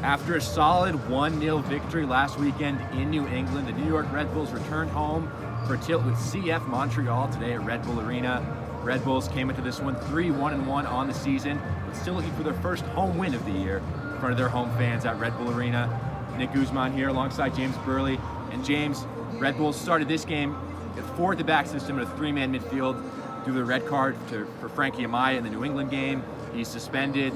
After a solid 1-0 victory last weekend in New England, the New York Red Bulls returned home for a tilt with CF Montreal today at Red Bull Arena. Red Bulls came into this one 3-1-1 on the season, but still looking for their first home win of the year in front of their home fans at Red Bull Arena. Nick Guzman here alongside James Birle. And James, Red Bulls started this game with a 4-at-the-back system and a 3-man midfield due to the red card for Frankie Amaya in the New England game. He's suspended.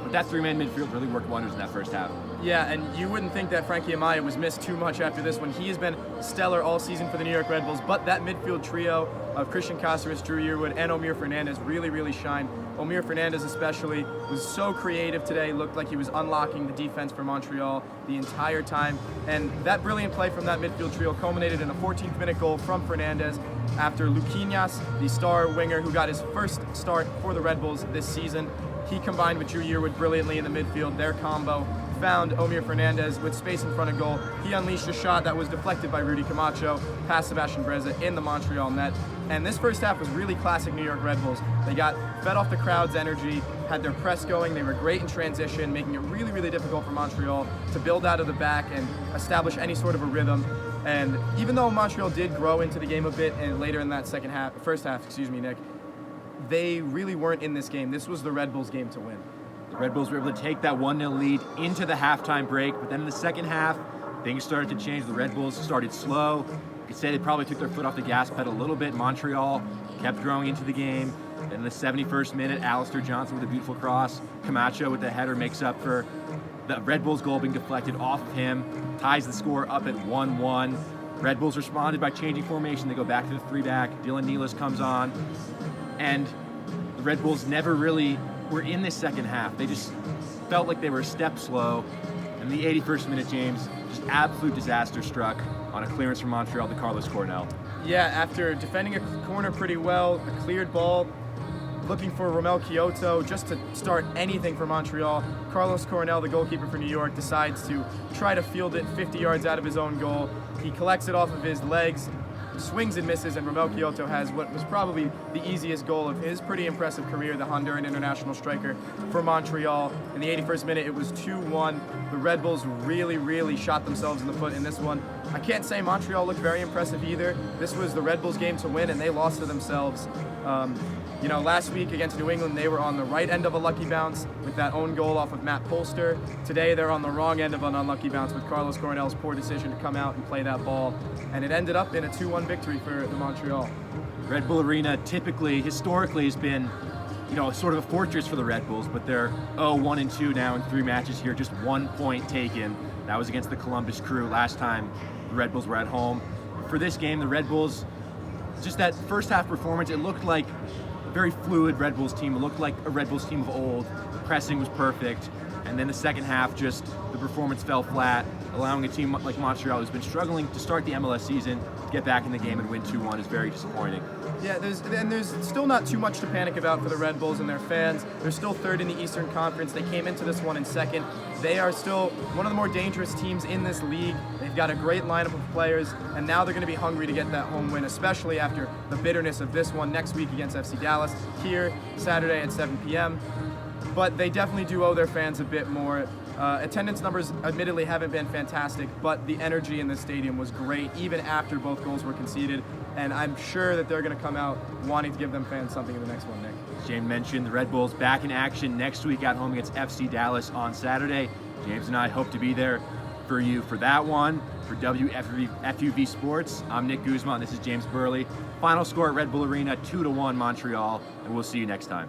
But that 3-man midfield really worked wonders in that first half. Yeah, and you wouldn't think that Frankie Amaya was missed too much after this one. He has been stellar all season for the New York Red Bulls, but that midfield trio of Christian Cáceres, Drew Yearwood, and Omir Fernandez really shined. Omir Fernandez especially was so creative today, looked like he was unlocking the defense for Montreal the entire time. And that brilliant play from that midfield trio culminated in a 14th minute goal from Fernandez after Luquinhas, the star winger who got his first start for the Red Bulls this season. He combined with Drew Yearwood brilliantly in the midfield. Their combo found Omir Fernandez with space in front of goal. He unleashed a shot that was deflected by Rudy Camacho past Sebastian Breza in the Montreal net. And this first half was really classic New York Red Bulls. They got fed off the crowd's energy, had their press going. They were great in transition, making it really difficult for Montreal to build out of the back and establish any sort of a rhythm. And even though Montreal did grow into the game a bit and later in that first half, Nick, they really weren't in this game. This was the Red Bulls' game to win. The Red Bulls were able to take that 1-0 lead into the halftime break, but then in the second half, things started to change. The Red Bulls started slow. You could say they probably took their foot off the gas pedal a little bit. Montreal kept growing into the game. Then in the 71st minute, Alistair Johnson with a beautiful cross. Camacho with the header makes up for the Red Bulls' goal being deflected off of him, ties the score up at 1-1. Red Bulls responded by changing formation. They go back to the 3-back. Dylan Nealis comes on. And the Red Bulls never really were in this second half. They just felt like they were a step slow. And the 81st minute, James, just absolute disaster struck on a clearance from Montreal to Carlos Coronel. Yeah, after defending a corner pretty well, a cleared ball, looking for Romel Kyoto just to start anything for Montreal, Carlos Coronel, the goalkeeper for New York, decides to try to field it 50 yards out of his own goal. He collects it off of his legs, swings and misses, and Romel Kyoto has what was probably the easiest goal of his pretty impressive career, the Honduran international striker for Montreal. In the 81st minute, it was 2-1. The Red Bulls really shot themselves in the foot in this one. I can't say Montreal looked very impressive either. This was the Red Bulls' game to win, and they lost to themselves. Last week against New England, they were on the right end of a lucky bounce with that own goal off of Matt Polster. Today, they're on the wrong end of an unlucky bounce with Carlos Coronel's poor decision to come out and play that ball. And it ended up in a 2-1 victory for the Montreal. Red Bull Arena historically has been, sort of a fortress for the Red Bulls, but they're 1-2 now in 3 matches here, just 1 point taken. That was against the Columbus Crew last time the Red Bulls were at home. For this game, the Red Bulls, just that first half performance, it looked like a very fluid Red Bulls team. It looked like a Red Bulls team of old. Pressing was perfect. And then the second half, just the performance fell flat, allowing a team like Montreal, who's been struggling to start the MLS season, to get back in the game and win 2-1 is very disappointing. Yeah, there's still not too much to panic about for the Red Bulls and their fans. They're still third in the Eastern Conference. They came into this one in second. They are still one of the more dangerous teams in this league. They've got a great lineup of players, and now they're going to be hungry to get that home win, especially after the bitterness of this one next week against FC Dallas here Saturday at 7 p.m. But they definitely do owe their fans a bit more. Attendance numbers admittedly haven't been fantastic, but the energy in the stadium was great even after both goals were conceded, and I'm sure that they're going to come out wanting to give them fans something in the next one, Nick. As James mentioned, the Red Bulls back in action next week at home against FC Dallas on Saturday. James and I hope to be there for you for that one. For WFUV Sports, I'm Nick Guzman. This is James Birle. Final score at Red Bull Arena, 2-1 Montreal, and we'll see you next time.